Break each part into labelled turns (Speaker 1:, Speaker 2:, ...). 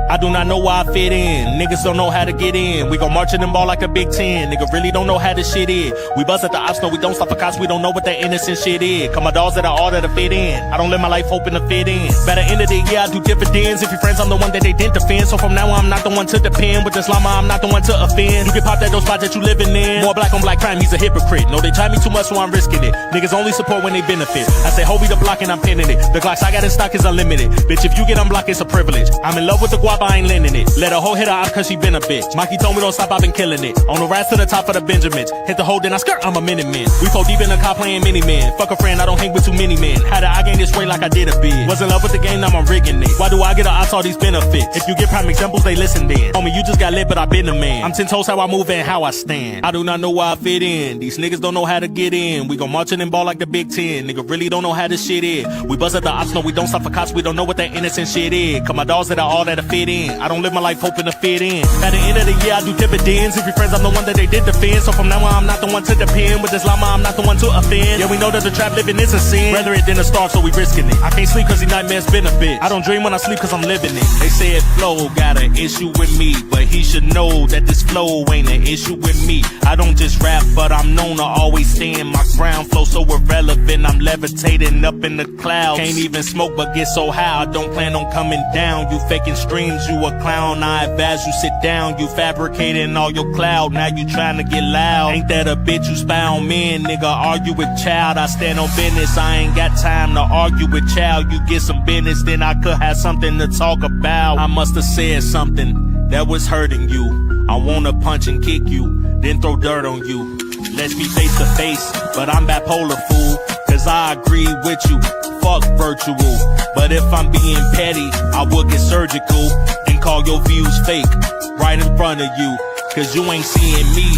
Speaker 1: I do not know why I fit in. Niggas don't know how to get in. We gon' march in them ball like a Big Ten. Nigga really don't know how this shit is. We buzz at the ops, no we don't stop for cops. We don't know what that innocent shit is. Cause my dogs that are all that fit in. I don't live my life hoping to fit in. By the end of the year I do dividends. If your friends I'm the one that they didn't defend. So from now on I'm not the one to depend. With this llama I'm not the one to offend. You can pop that those spots that you living in. More black on black crime, he's a hypocrite. No they try me too much so I'm risking it. Niggas only support when they benefit. I say Hobie the block and I'm pinning it. The Glocks I got in stock is unlimited. Bitch if you get unblocked it's a privilege. I'm in love with the guap I ain't lending it. Let a hoe hit her out cause she been a bitch. Maki told me don't stop, I've been killing it. On the rise to the top of the Benjamins. Hit the hole, then I skirt, I'm a minute man. We fall deep in the car playing mini men. Fuck a friend, I don't hang with too many men. How did I gain this weight like I did a bid? Was in love with the game, now I'm rigging it. Why do I get all these benefits? If you get prime examples, they listen then. Homie, you just got lit, but I been a man. I'm 10 toes how I move and how I stand. I do not know why I fit in. These niggas don't know how to get in. We gon' march in and ball like the Big Ten. Nigga really don't know how this shit is. We buzz at the ops, no we don't stop for cops. We don't know what that innocent shit is. Cause my dogs that are all that fit in. I don't live my life hoping to fit in. At the end of the year I do dividends. If your friends I'm the one that they did defend. So from now on I'm not the one to depend. With this llama I'm not the one to offend. Yeah we know that the trap living is a sin. Rather it than a starve so we risking it. I can't sleep cause these nightmares been a bitch. I don't dream when I sleep cause I'm living it. They said Flo got an issue with me, but he should know that this flow ain't an issue with me. I don't just rap but I'm known to always stand my ground. Flow so irrelevant I'm levitating up in the clouds. Can't even smoke but get so high I don't plan on coming down. You faking streams, you a clown. I advise you sit down. You fabricating all your cloud. Now you trying to get loud. Ain't that a bitch you spy on men? Nigga argue with child. I stand on business. I ain't got time to argue with child. You get some business then I could have something to talk about. I must have said something that was hurting you. I wanna punch and kick you, then throw dirt on you. Let's be face to face, but I'm bipolar fool. Cause I agree with you, fuck virtual. But if I'm being petty, I would get surgical and call your views fake right in front of you. Cause you ain't seeing me,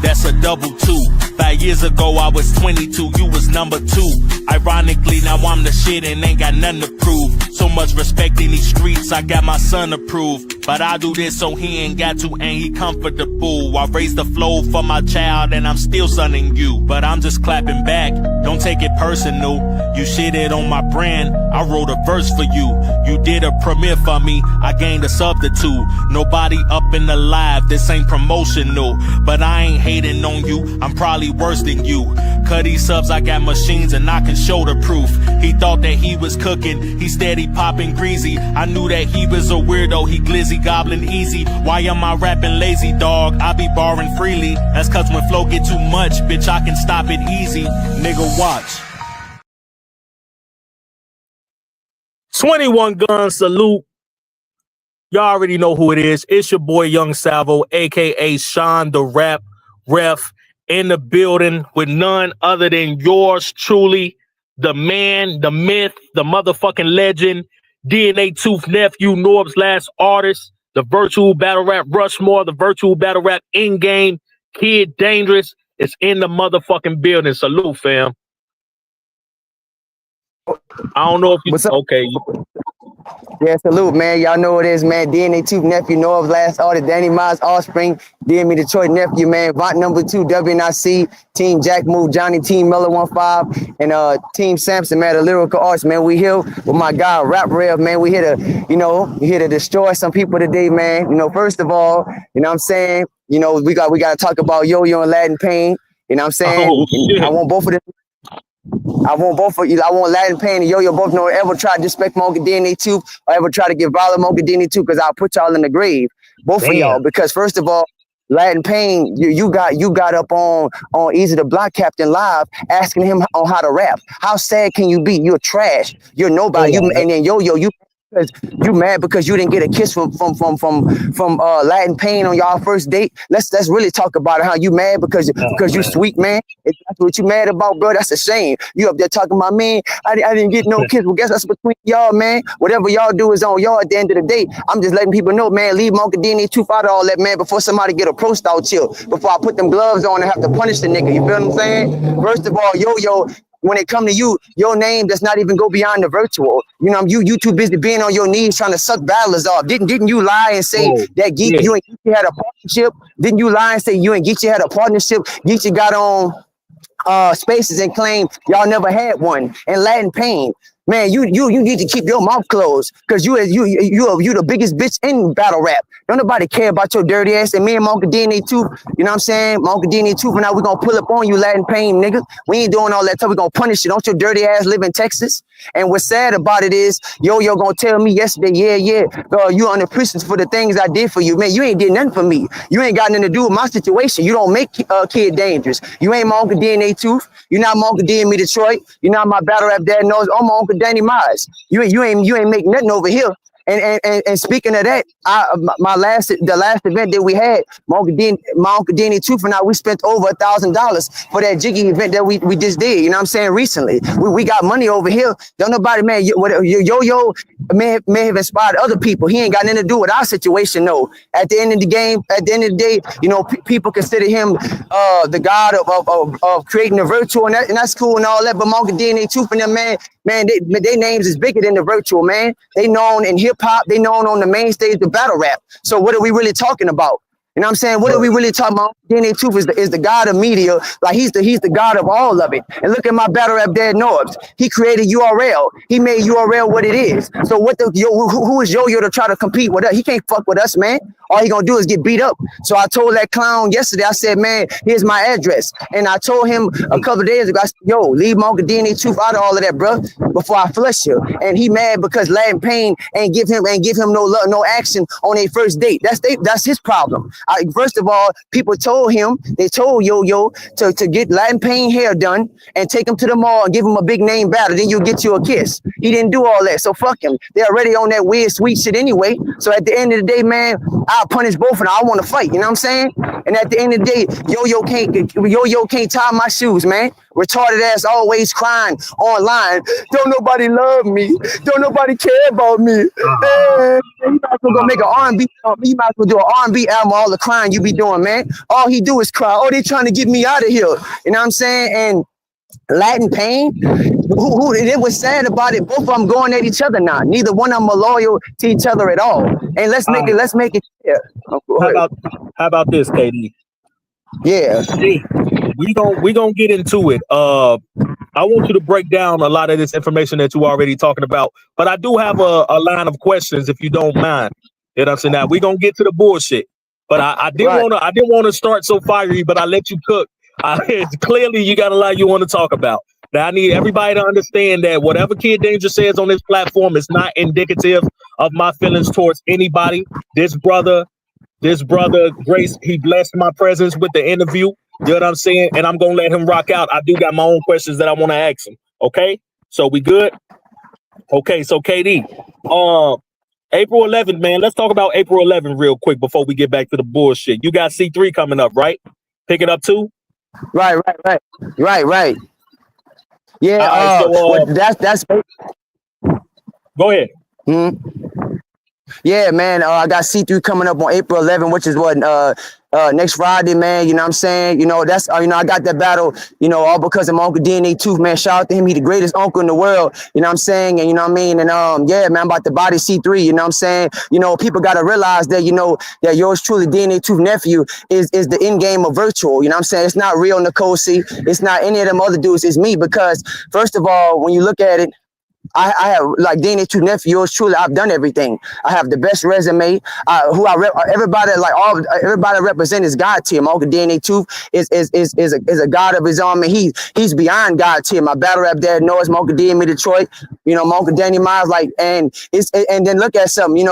Speaker 1: that's a double two. 5 years ago I was 22, you was number 2. Ironically now I'm the shit and ain't got nothing to prove. So much respect in these streets, I got my son approved. But I do this so he ain't got to and he comfortable. I raise the flow for my child and I'm still sonning you. But I'm just clapping back, don't take it personal. You shitted on my brand, I wrote a verse for you. You did a premiere for me, I gained a substitute. Nobody up in the live, this ain't promotional. But I ain't hating on you, I'm probably worse than you. Cut these subs, I got machines and I can show the proof. He thought that he was cooking, he steady popping greasy. I knew that he was a weirdo, he glizzy goblin easy. Why am I rapping lazy, dog? I be borrowing freely. That's cause when flow get too much, bitch I can stop it easy. Nigga watch. 21 gun salute. Y'all already know who it is. It's your boy Young Salvo, aka Sean the Rap Ref, in the building with none other than yours truly, the man, the myth, the motherfucking legend, DNA Tooth nephew, Norb's last artist, the virtual battle rap Rushmore, the virtual battle rap in-game, Kid Dangerous is in the motherfucking building. Salute, fam. I don't know if you...
Speaker 2: What's up?
Speaker 1: Okay.
Speaker 2: Yeah, salute, man. Y'all know what it is, man. DNA Tooth nephew, Norb's last artist, Danny Miles offspring, DME Detroit nephew, man. Vaunt number 2, WNIC, Team Jack Move, Johnny, Team Miller 15, and Team Samson, man, the lyrical arts, man. We here with my guy, Rap Rev, man. We here to, we here to destroy some people today, man. First of all, you know what I'm saying? We got to talk about Yoyo and Latin Pain. You know what I'm saying?
Speaker 1: Oh,
Speaker 2: I want both of them. I want Latin Pain and Yoyo both know ever try to disrespect my Uncle DNA Tooth or ever try to give violence to my Uncle DNA Tooth because I'll put y'all in the grave. Both of y'all. Because first of all, Latin Pain, you got up on Easy the Block Captain live asking him on how to rap. How sad can you be? You're trash. You're nobody. And then Yoyo, you mad because you didn't get a kiss from Latin Pain on y'all first date. Let's really talk about it. How you mad because you sweet, man. If that's what you mad about, bro, that's a shame. You up there talking about, man, I didn't get no kiss. Well, guess that's between y'all, man. Whatever y'all do is on y'all at the end of the day. I'm just letting people know, man, leave my Uncle DNA Tooth out of all that, man, before somebody get a pro style chill. Before I put them gloves on and have to punish the nigga. You feel what I'm saying? First of all, Yoyo, when it come to you, your name does not even go beyond the virtual. You too busy being on your knees trying to suck battlers off. Didn't you lie and say that you and Geechee had a partnership? Didn't you lie and say you and Geechee had a partnership? Geechee got on Spaces and claimed y'all never had one. And Latin Pain, Man, you need to keep your mouth closed, cause you the biggest bitch in battle rap. Don't nobody care about your dirty ass. And me and Monka DNA too. You know what I'm saying? Monka DNA too. For now, we gonna pull up on you, Latin Pain, nigga. We ain't doing all that stuff. We gonna punish you. Don't your dirty ass live in Texas? And what's sad about it is, Yo gonna tell me yesterday, yeah, you unappreciative for the things I did for you, man. You ain't did nothing for me. You ain't got nothing to do with my situation. You don't make kid dangerous. You ain't my Uncle DNA Tooth. You're not my Uncle D in me Detroit. You're not my battle rap dad knows. I'm my Uncle Danny Mize. You ain't make nothing over here. And speaking of that, the last event that we had, my Uncle Danny Tooth and I, we spent over $1,000 for that jiggy event that we just did. You know what I'm saying? Recently, we got money over here. Don't nobody, man. Yo may have inspired other people. He ain't got nothing to do with our situation, though. At the end of the game, at the end of the day, you know, people consider him the god of creating the virtual, and that's cool and all that. But my Uncle DNA Tooth and them, man, their names is bigger than the virtual, man. They known in hip hop, they known on the main stage of battle rap. So what are we really talking about? You know what I'm saying? What are we really talking about? DNA Tooth is the god of media. Like he's the god of all of it. And look at my battle rap dad Norbs. He created URL. He made URL what it is. So who is Yo-Yo to try to compete with us? He can't fuck with us, man. All he gonna do is get beat up. So I told that clown yesterday, I said, man, here's my address. And I told him a couple of days ago, I said, yo, leave my Uncle DNA Tooth out of all of that, bro, before I flush you. And he mad because Latin Pain ain't give him no love, no action on a first date. That's his problem. First of all, people told him, they told Yo-Yo to get Latin Pain hair done and take him to the mall and give him a big name battle. Then you'll get you a kiss. He didn't do all that. So fuck him. They're already on that weird, sweet shit anyway. So at the end of the day, man, I'll punish both of them. I want to fight. You know what I'm saying? And at the end of the day, Yo-Yo can't tie my shoes, man. Retarded ass always crying online. Don't nobody love me. Don't nobody care about me. You might as well go make an R&B. You might as well do an R&B album. All the crying you be doing, man. All he do is cry. Oh, they trying to get me out of here. You know what I'm saying? And Latin Pain, who it was sad about it. Both of them going at each other now. Neither one of them are loyal to each other at all. And let's make it clear.
Speaker 3: How about this, KD?
Speaker 2: Yeah.
Speaker 3: Hey, we gonna get into it. I want you to break down a lot of this information that you already talking about, but I do have a line of questions if you don't mind. You know what I'm saying? Now we gonna get to the bullshit, but I didn't want to start so fiery, but I let you cook. Clearly, you got a lot you want to talk about. Now I need everybody to understand that whatever Kid Danger says on this platform is not indicative of my feelings towards anybody. This brother, Grace, he blessed my presence with the interview. You know what I'm saying? And I'm gonna let him rock out. I do got my own questions that I want to ask him. Okay, so we good? Okay, so KD, April 11th, man. Let's talk about April 11th real quick before we get back to the bullshit. You got C3 coming up, right? Pick it up too.
Speaker 2: Right. Yeah. That's.
Speaker 3: Go ahead.
Speaker 2: Yeah, man. I got C3 coming up on April 11th, which is what next Friday, man. You know what I'm saying? You know, that's I got that battle, all because of my Uncle DNA Tooth, man. Shout out to him. He the greatest uncle in the world. You know what I'm saying? And you know what I mean? And yeah, man, I'm about to body C3, you know what I'm saying? People gotta realize that, that yours truly DNA Tooth nephew is the end game of virtual. You know what I'm saying? It's not real Nkosi. It's not any of them other dudes. It's me, because first of all, when you look at it, I have, like DNA Tooth nephew, yours truly, I've done everything. I have the best resume. Everybody represent is God tier. My Uncle DNA Tooth is a god of his own, and he's beyond God tier. My battle rap dad knows my Uncle D in me Detroit. My Uncle Danny Miles, and then look at something,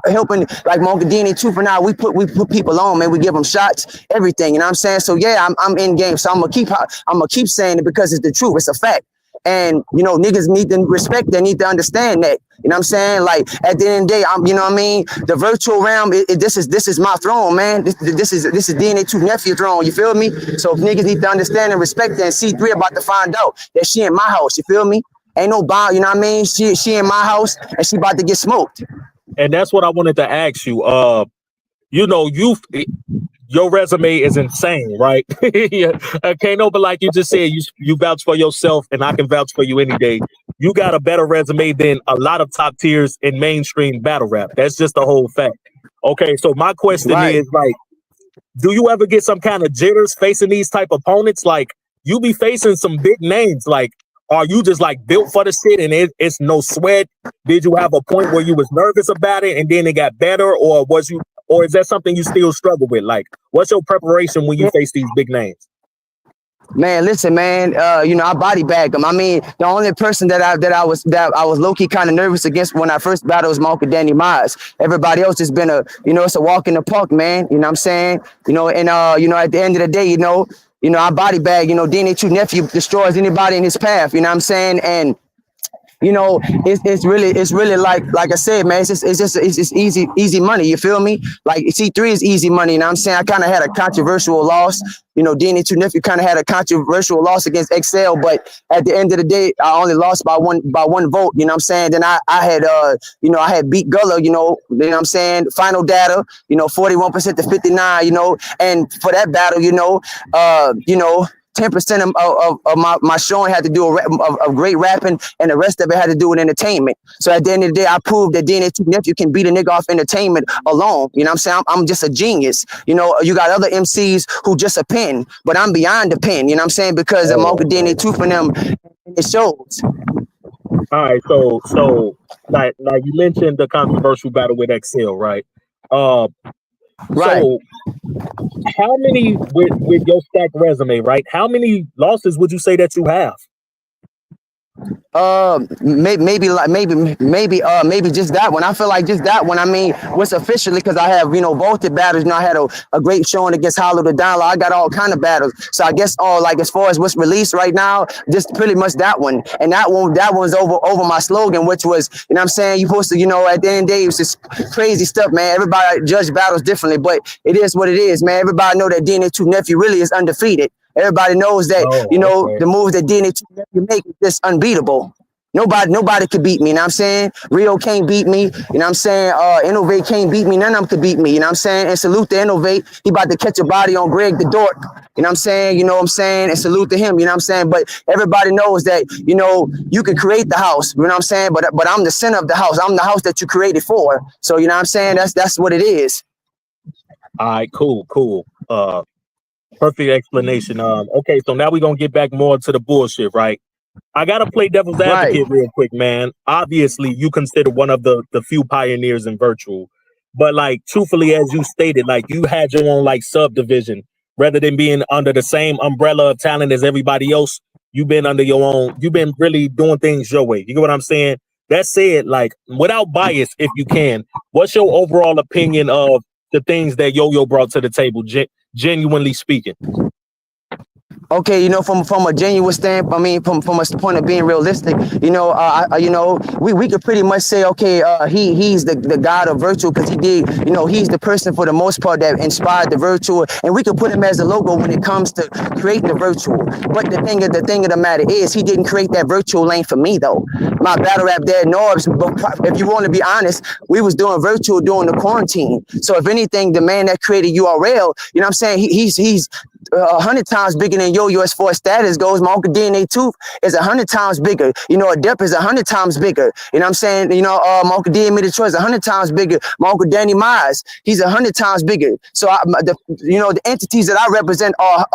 Speaker 2: helping like my Uncle DNA Tooth and I, we put people on, man. We give them shots, everything. You know what I'm saying? So yeah, I'm in game. So I'm gonna keep saying it because it's the truth. It's a fact. And, niggas need to respect that, need to understand that. You know what I'm saying? Like, at the end of the day, you know what I mean? The virtual realm, this is my throne, man. This is DNA Tooth nephew throne, you feel me? So niggas need to understand and respect that. And C3 about to find out that she in my house, you feel me? Ain't no bomb, you know what I mean? She in my house and she about to get smoked.
Speaker 3: And that's what I wanted to ask you. Your resume is insane, right? Can't but like you just said, you vouch for yourself, and I can vouch for you any day. You got a better resume than a lot of top tiers in mainstream battle rap. That's just the whole fact. Okay, so my question is, like, do you ever get some kind of jitters facing these type of opponents? Like, you be facing some big names. Like, Are you just like built for the shit and it's no sweat? Did you have a point where you was nervous about it and then it got better, or is that something you still struggle with? Like, what's your preparation when you face these big names?
Speaker 2: Man, listen, man. I body bag them. I mean, the only person that I was low key kind of nervous against when I first battled was Uncle Danny Mize. Everybody else has been it's a walk in the park, man. You know what I'm saying? And at the end of the day, I body bag. DNA2 nephew destroys anybody in his path. You know what I'm saying? And it's really like I said, man, it's just easy money. You feel me? Like C3 is easy money. You know what I'm saying? I kind of had a controversial loss. DNA2 nephew kind of had a controversial loss against XL, but at the end of the day, I only lost by one vote. You know what I'm saying? Then I had beat Gullah. You know what I'm saying? Final data, 41% to 59. And for that battle, 10% of my showing had to do of great rapping, and the rest of it had to do with entertainment. So at the end of the day, I proved that DNA2 nephew can beat a nigga off entertainment alone. You know what I'm saying? I'm just a genius. You got other MCs who just a pen, but I'm beyond the pen. You know what I'm saying? Because I'm Uncle DNA2 for them, it shows.
Speaker 3: All right, so like you mentioned the controversial battle with XL, right?
Speaker 2: Right.
Speaker 3: So how many with your stacked resume, right? How many losses would you say that you have?
Speaker 2: Maybe just that one. I feel like just that one. I mean, what's officially, because I have vaulted battles. I had a great showing against Hollow the Dollar. I got all kind of battles. So I guess as far as what's released right now, just pretty much that one. And that one's over my slogan, which was, what I'm saying, you supposed to, at the end of the day, it's just crazy stuff, man. Everybody judge battles differently, but it is what it is, man. Everybody know that DNA2 nephew really is undefeated. Everybody knows that, the moves that DNA2 nephew make is just unbeatable. Nobody could beat me, you know what I'm saying? Rio can't beat me, you know what I'm saying? Innovate can't beat me, none of them could beat me, you know what I'm saying? And salute to Innovate, he about to catch a body on Greg the Dork, you know what I'm saying? And salute to him, you know what I'm saying? But everybody knows that, you can create the house, you know what I'm saying? But I'm the center of the house, I'm the house that you created for. So, you know what I'm saying? That's what it is.
Speaker 3: All right, cool. Perfect explanation. Okay, so now we're gonna get back more to the bullshit, right? I gotta play devil's advocate real quick, man. Obviously, you consider one of the few pioneers in virtual, but like truthfully, as you stated, like you had your own like subdivision rather than being under the same umbrella of talent as everybody else. You've been under your own. You've been really doing things your way. You get what I'm saying? That said, like without bias, if you can, what's your overall opinion of the things that Yo-Yo brought to the table, genuinely speaking?
Speaker 2: Okay, from a genuine standpoint, I mean, from a point of being realistic, we could pretty much say, okay, he's the god of virtual because he did, he's the person for the most part that inspired the virtual, and we could put him as a logo when it comes to creating the virtual. But the thing of the matter is, he didn't create that virtual lane for me though. My battle rap dad Norbs, if you want to be honest, we was doing virtual during the quarantine. So if anything, the man that created URL, you know what I'm saying, he's 100 times bigger than Yoyo as far as status goes. My Uncle DNA2 is 100 times bigger. Adept is 100 times bigger. You know what I'm saying? My Uncle D made the choice 100 times bigger. My Uncle Danny Mize, he's 100 times bigger. So the entities that I represent are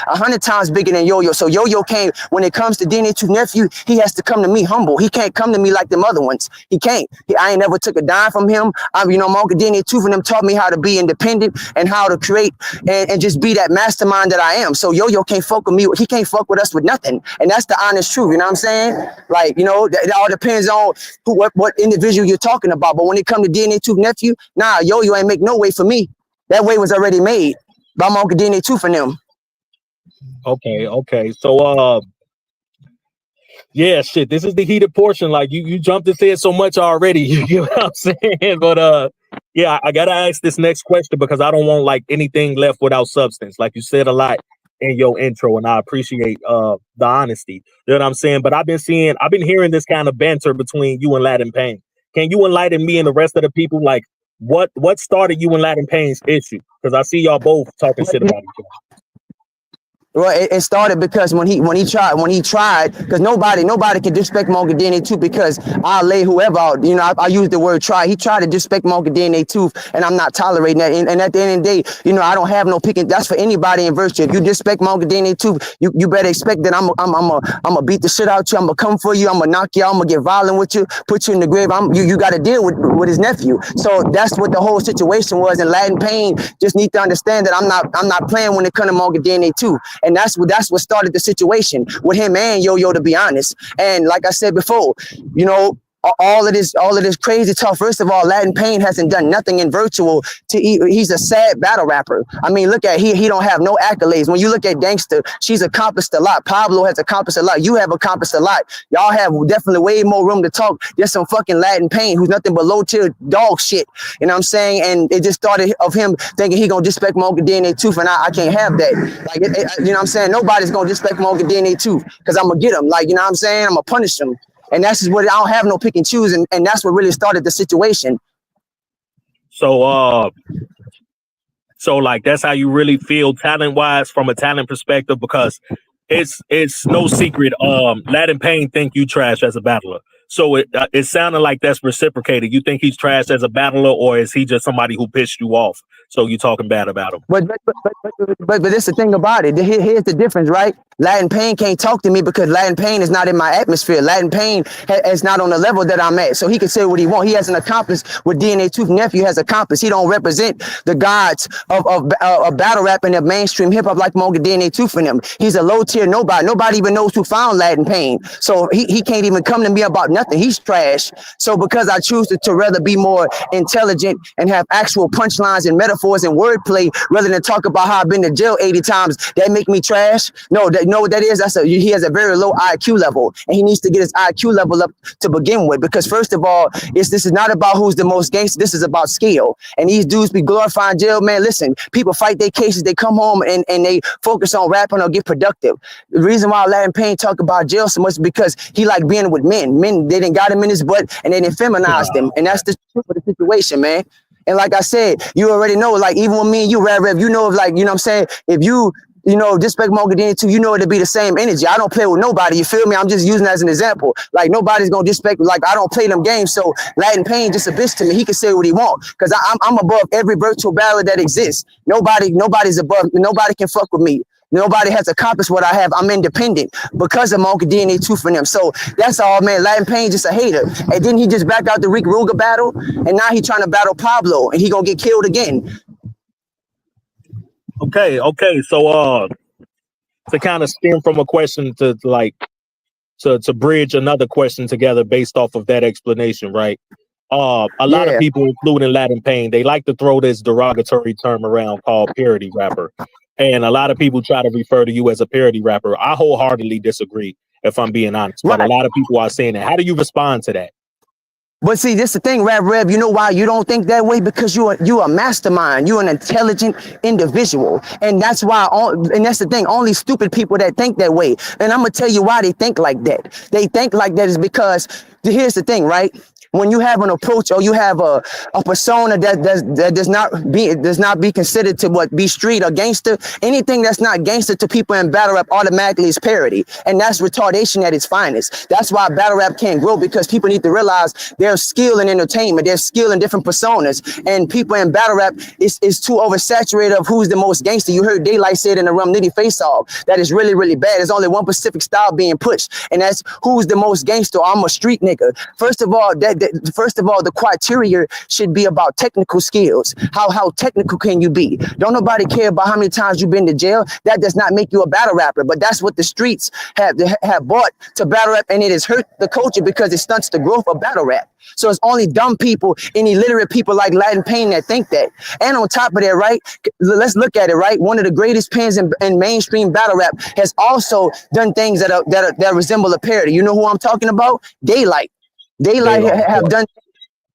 Speaker 2: 100 times bigger than Yoyo. So Yoyo came, when it comes to DNA2 nephew, he has to come to me humble. He can't come to me like them other ones. He can't. I ain't never took a dime from him. My Uncle DNA2 from them taught me how to be independent and how to create and just be that mastermind that I am. So Yo-Yo can't fuck with me. He can't fuck with us with nothing. And that's the honest truth. You know what I'm saying? Like, that all depends on what individual you're talking about. But when it comes to DNA2 nephew, nah, Yo-Yo ain't make no way for me. That way was already made by my Uncle DNA2 for them.
Speaker 3: Okay. So yeah, shit. This is the heated portion. Like you jumped into it so much already. You know what I'm saying? But yeah, I gotta ask this next question because I don't want like anything left without substance. Like you said a lot in your intro, and I appreciate the honesty. You know what I'm saying? But I've been hearing this kind of banter between you and Latin Pain. Can you enlighten me and the rest of the people? Like what started you and Latin Pain's issue? Because I see y'all both talking shit about each other.
Speaker 2: Well, it started because when he tried, because nobody can disrespect Monkey DNA Tooth because I'll lay whoever out. You know, I use the word try. He tried to disrespect Monkey DNA Tooth, and I'm not tolerating that. And at the end of the day, you know, I don't have no picking. That's for anybody in virtue. If you disrespect Monkey DNA Tooth, you better expect that I'm gonna beat the shit out you. I'm gonna come for you. I'm gonna knock you out. I'm gonna get violent with you, put you in the grave. You got to deal with his nephew. So that's what the whole situation was. And Latin Pain just need to understand that I'm not playing when it comes to Monkey DNA Tooth. And that's what started the situation with him and Yoyo, to be honest. And like I said before, you know, all of this crazy talk. First of all, Latin Pain hasn't done nothing in virtual he's a sad battle rapper. I mean, look at he don't have no accolades. When you look at Gangster, she's accomplished a lot. Pablo has accomplished a lot. You have accomplished a lot. Y'all have definitely way more room to talk. There's some fucking Latin Pain who's nothing but low tier dog shit. You know what I'm saying? And it just started of him thinking he gonna disrespect Monkey DNA Tooth, and I can't have that. Like, you know what I'm saying? Nobody's gonna disrespect Monkey DNA Tooth because I'm gonna get him. Like, you know what I'm saying? I'm gonna punish him. And that's just what I don't have no pick and choose, and that's what really started the situation.
Speaker 3: So like that's how you really feel talent wise from a talent perspective, because it's no secret. Latin Pain think you trash as a battler. So it sounded like that's reciprocated. You think he's trash as a battler, or is he just somebody who pissed you off? So you talking bad about him?
Speaker 2: But that's the thing about it. Here's the difference, right? Latin Pain can't talk to me because Latin Pain is not in my atmosphere. Latin Pain is not on the level that I'm at. So he can say what he wants. He hasn't accomplished what DNA Tooth nephew has accomplished. He don't represent the gods of battle rap and of mainstream hip hop like Monkey DNA Tooth for him. He's a low tier nobody. Nobody even knows who found Latin Pain. So he can't even come to me about nothing. He's trash. So because I choose to rather be more intelligent and have actual punchlines and metaphors and wordplay rather than talk about how I've been to jail 80 times, that make me trash? No, know what that is? He has a very low IQ level, and he needs to get his IQ level up to begin with. Because first of all, this is not about who's the most gangster. This is about skill. And these dudes be glorifying jail, man. Listen, people fight their cases. They come home and they focus on rapping or get productive. The reason why Latin Pain talk about jail so much is because he like being with men. Men, they didn't got him in his butt and they didn't feminize them. And that's the truth of the situation, man. And like I said, you already know, like even with me and you, Rev, you know, like, you know what I'm saying? If you disrespect Monkey DNA Tooth, you know it'll be the same energy. I don't play with nobody, you feel me? I'm just using that as an example. Like nobody's gonna disrespect, like I don't play them games. So Latin Pain just a bitch to me. He can say what he wants because I'm above every virtual battle that exists. Nobody's above, nobody can fuck with me. Nobody has accomplished what I have. I'm independent because of Monkey DNA Tooth for them. So that's all, man. Latin Pain just a hater. And then he just backed out the Rick Ruger battle, and now he trying to battle Pablo, and he gonna get killed again.
Speaker 3: Okay. So to kind of stem from a question to to bridge another question together based off of that explanation, right? A lot of people, including Latin Pain, they like to throw this derogatory term around called parody rapper. And a lot of people try to refer to you as a parody rapper. I wholeheartedly disagree, if I'm being honest. But a lot of people are saying that. How do you respond to that?
Speaker 2: But see, this is the thing, Rev, you know why you don't think that way? Because you a mastermind. You're an intelligent individual. And that's why, and that's the thing, only stupid people that think that way. And I'm going to tell you why they think like that. They think like that is because, here's the thing, right? When you have an approach or you have a persona that does not be considered to be street or gangster, anything that's not gangster to people in battle rap automatically is parody. And that's retardation at its finest. That's why battle rap can't grow, because people need to realize there's skill in entertainment, there's skill in different personas, and people in battle rap is too oversaturated of who's the most gangster. You heard Daylight say it in the Rum Nitty Face Off. That is really, really bad. There's only one specific style being pushed, and that's who's the most gangster. I'm a street nigga. First of all, the criteria should be about technical skills. How technical can you be? Don't nobody care about how many times you've been to jail. That does not make you a battle rapper. But that's what the streets have brought to battle rap, and it has hurt the culture because it stunts the growth of battle rap. So it's only dumb people and illiterate people like Latin Pain that think that. And on top of that, right, let's look at it, right? One of the greatest pens in mainstream battle rap has also done things that resemble a parody. You know who I'm talking about? Daylight have done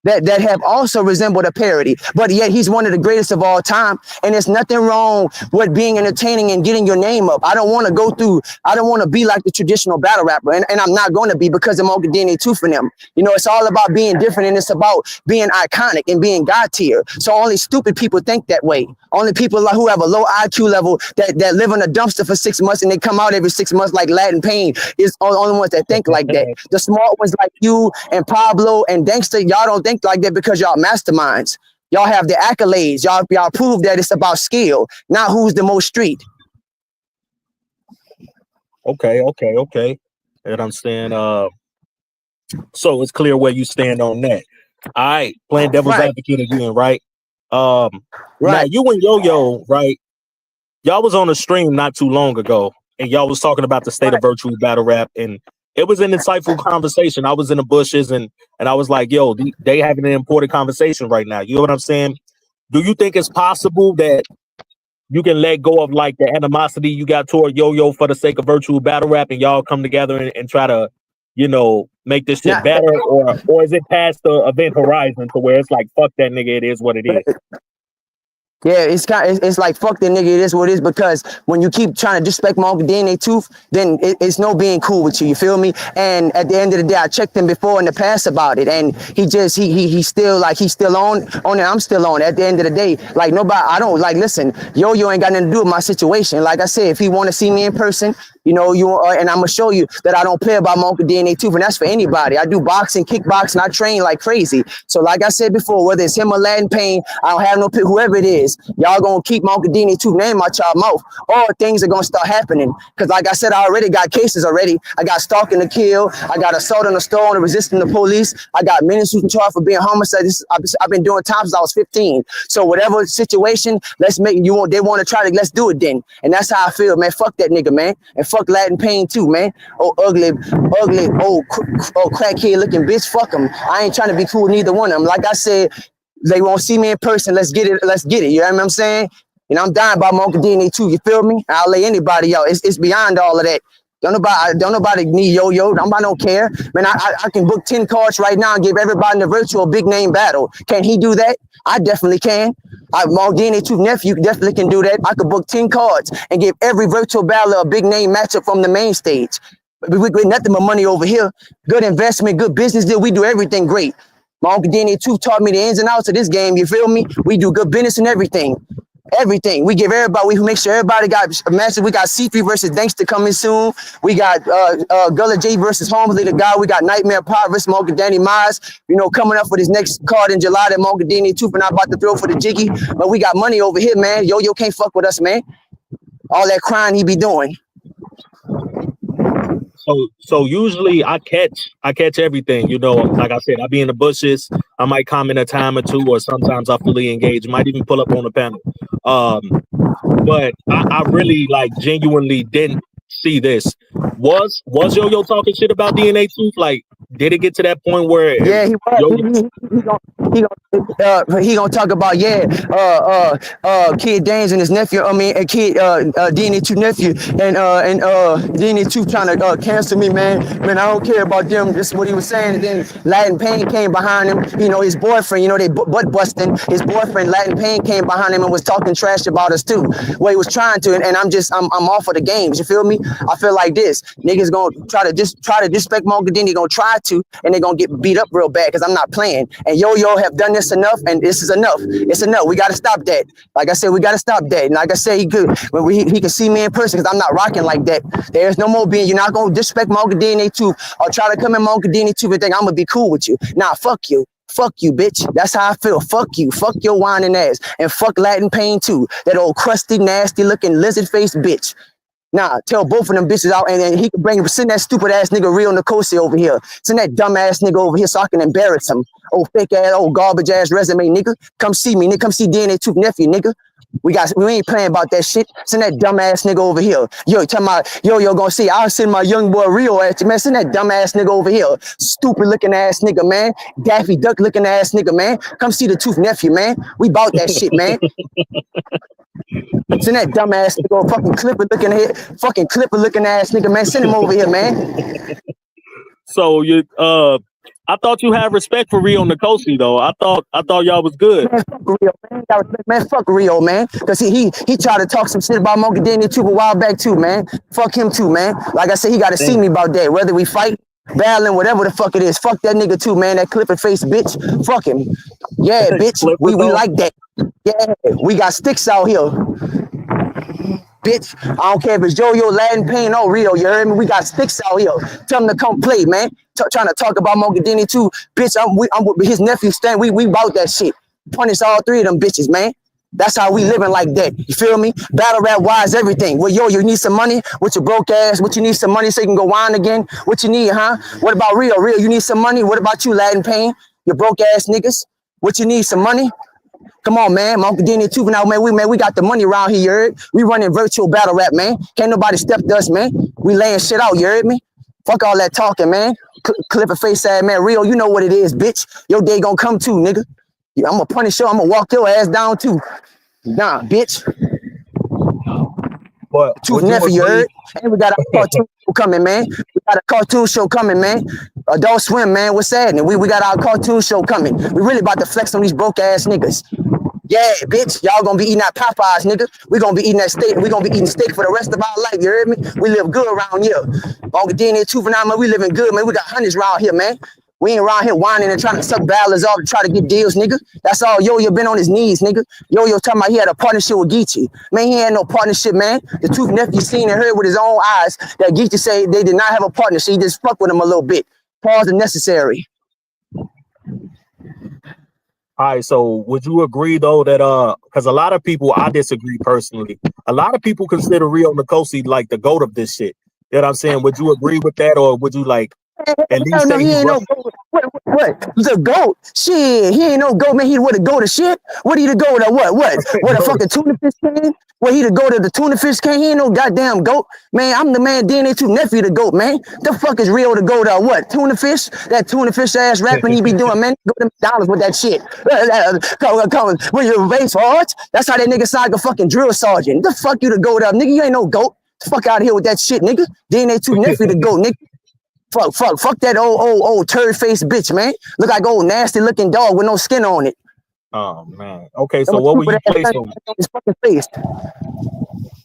Speaker 2: that have also resembled a parody, but yet he's one of the greatest of all time. And there's nothing wrong with being entertaining and getting your name up. I don't want to be like the traditional battle rapper, and I'm not going to be because of Mocha DNA 2 for them. You know, it's all about being different, and it's about being iconic and being God tier. So only stupid people think that way. Only people who have a low IQ level that live in a dumpster for 6 months and they come out every 6 months like Latin Pain is the only ones that think like that. The smart ones like you and Pablo and Dangster, y'all don't think like that because y'all masterminds. Y'all have the accolades. Y'all prove that it's about skill, not who's the most street.
Speaker 3: Okay. And I'm saying, so it's clear where you stand on that. All right, playing devil's advocate again, right? Now you and Yoyo, right? Y'all was on a stream not too long ago, and y'all was talking about the state of virtual battle rap, and it was an insightful conversation. I was in the bushes, and I was like, yo, they having an important conversation right now. You know what I'm saying? Do you think it's possible that you can let go of like the animosity you got toward Yoyo for the sake of virtual battle rap, and y'all come together and try to, you know, make this shit better, or is it past the event horizon to where it's like, fuck that nigga, it is what it is?
Speaker 2: Yeah, it's like fuck that nigga, it is what it is, because when you keep trying to disrespect my Uncle DNA Tooth, then it's no being cool with you feel me? And at the end of the day, I checked him before in the past about it, and he's still like, he's still on it, I'm still on it. At the end of the day, like nobody, I don't like, listen, Yo-Yo ain't got nothing to do with my situation. Like I said, if he want to see me in person, you know, and I'm gonna show you that I don't play about my Uncle DNA Tooth, and that's for anybody. I do boxing, kickboxing, I train like crazy. So like I said before, whether it's him or Latin Pain, I don't have no pick, whoever it is, y'all gonna keep my Uncle DNA Tooth name out y'all mouth, or things are gonna start happening. Because like I said, I already got cases already. I got stalking to kill, I got assault on the store and resisting the police, I got menacing charge for being homicide. I've been doing time since I was 15. So whatever situation, let's make they want to try to, let's do it then. And that's how I feel, man. Fuck that nigga, man. And fuck Latin Pain too, man. Oh, ugly, old crackhead looking bitch. Fuck him. I ain't trying to be cool with neither one of them. Like I said, they won't see me in person. Let's get it. You know what I'm saying? And I'm dying about my Uncle DNA too. You feel me? I'll lay anybody out. It's beyond all of that. Don't nobody need Yo-Yo. Nobody don't care. Man, I can book 10 cards right now and give everybody in the virtual big name battle. Can he do that? I definitely can. My DNA Tooth nephew definitely can do that. I could book 10 cards and give every virtual battler a big name matchup from the main stage. We get nothing but money over here. Good investment, good business deal. We do everything great. My Uncle DNA Tooth taught me the ins and outs of this game. You feel me? We do good business and everything. Everything. We give everybody, we make sure everybody got a match. We got C3 versus Dangster coming soon. We got Gullah J versus Holmesley the guy. We got Nightmare Pop versus Monka Danny Mize, you know, coming up for this next card in July that Monka Danny Tooth and I about to throw for the jiggy. But we got money over here, man. Yo-Yo can't fuck with us, man. All that crying he be doing.
Speaker 3: So usually I catch everything, you know. Like I said, I be in the bushes. I might comment a time or two, or sometimes I fully engage. Might even pull up on the panel. But I really like genuinely didn't see this. Was Yo-Yo talking shit about DNA Tooth? Like, did it get to that point where
Speaker 2: he was? He gonna talk about Kid Danes and his nephew. I mean, Kid DNA Tooth nephew and DNA Tooth trying to cancel me, man. Man, I don't care about them. This is what he was saying. And then Latin Pain came behind him. You know, his boyfriend. You know, they butt busting. His boyfriend Latin Pain came behind him and was talking trash about us too. Well, he was trying to, and I'm off of the games. You feel me? I feel like this niggas gonna try to disrespect my Uncle Denny. Gonna try to, and they're gonna get beat up real bad because I'm not playing. And Yo-Yo have done this enough, and this is enough. It's enough. We got to stop that. Like I said, we got to stop that. And like I said, he can see me in person because I'm not rocking like that. There's no more being. You're not gonna disrespect my Uncle DNA too, or try to come in my Uncle DNA too and think I'm gonna be cool with you. Nah, fuck you. Fuck you, bitch. That's how I feel. Fuck you. Fuck your whining ass. And fuck Latin Pain too. That old crusty, nasty looking lizard face bitch. Nah, tell both of them bitches out, and then he can send that stupid ass nigga real Nkosi over here. Send that dumb ass nigga over here so I can embarrass him. Old fake ass, old garbage ass resume nigga. Come see me, nigga. Come see DNA Tooth nephew, nigga. We ain't playing about that shit. Send that dumb ass nigga over here. Yo, tell my yo gonna see. I'll send my young boy Rio at you, man. Send that dumb ass nigga over here. Stupid looking ass nigga, man. Daffy Duck looking ass nigga, man. Come see the Tooth nephew, man. We bout that shit, man. Send that dumb ass nigga, fucking clipper looking ass nigga, man. Send him over here, man.
Speaker 3: So I thought you had respect for Rio Nkosi though. I thought y'all was good.
Speaker 2: Man, fuck Rio, man. Man, fuck Rio, man. Cause he tried to talk some shit about Monkey Danny too a while back too, man. Fuck him too, man. Like I said, he gotta see
Speaker 3: Damn.
Speaker 2: me about that. Whether we fight, battling, whatever the fuck it is. Fuck that nigga too, man. That clipping face bitch. Fuck him. Yeah, bitch.
Speaker 3: Clipper
Speaker 2: We
Speaker 3: though.
Speaker 2: like that. Yeah, we got sticks out here. Bitch, I don't care if it's Yoyo, Latin Pain, or Rio, you heard me? We got sticks out here. Tell them to come play, man. Trying to talk about Monkey Danny too. Bitch, I'm with his nephew Stan. We bout that shit. Punish all three of them bitches, man. That's how we living like that. You feel me? Battle rap wise, everything. Well, yo, you need some money? With your broke ass? What you need some money so you can go wine again? What you need, huh? What about Rio? Rio, you need some money? What about you, Latin Pain? You broke ass niggas? What you need, some money? Come on, man. Monkey Danny too. Now, man, we got the money around here, you heard? We running virtual battle rap, man. Can't nobody step to us, man. We laying shit out, you heard me? Fuck all that talking, man. Clip a face ass, man. Rio, you know what it is, bitch. Your day gonna come too, nigga. I'm gonna punish you. I'm gonna walk your ass down too. Nah, bitch.
Speaker 3: But
Speaker 2: Tooth nephew, you heard? And we got a cartoon show coming, man. We got a cartoon show coming, man. Adult Swim, man. What's happening? We got our cartoon show coming. We really about to flex on these broke ass niggas. Yeah, bitch. Y'all gonna be eating that Popeyes, nigga. We gonna be eating that steak. We gonna be eating steak for the rest of our life. You heard me? We live good around here. Monkey Danny too for now, man. We living good, man. We got hundreds around here, man. We ain't around here whining and trying to suck ballas off to try to get deals, nigga. That's all. Yoyo been on his knees, nigga. Yoyo talking about he had a partnership with Geechee. Man, he had no partnership, man. The Tooth nephew seen and heard with his own eyes that Geechee say they did not have a partnership. He just fucked with him a little bit. Pause if necessary.
Speaker 3: All right, so would you agree though that because a lot of people, I disagree personally. A lot of people consider Rio Nkosi like the GOAT of this shit. You know what I'm saying? Would you agree with that, or would you like at least
Speaker 2: No,
Speaker 3: say
Speaker 2: he
Speaker 3: he's
Speaker 2: ain't no goat. What? The goat? Shit, he ain't no goat, man. He would have go to shit. What he to go to? What? What a fucking tuna fish can? What he to go to the tuna fish can? He ain't no goddamn goat, man. I'm the man. DNA two nephew the goat, man. The fuck is Rio to go to? What? Tuna fish? That tuna fish ass rapping he be doing, man. Go to McDonald's with that shit. Come with your race hearts. That's how that nigga sound like a fucking drill sergeant. The fuck you to go to, nigga? You ain't no goat. Fuck out of here with that shit, nigga. DNA two nephew the goat, nigga. Fuck that old turd face bitch, man. Look like old nasty looking dog with no skin on it.
Speaker 3: Oh man. Okay, so what would you place him?
Speaker 2: His fucking face.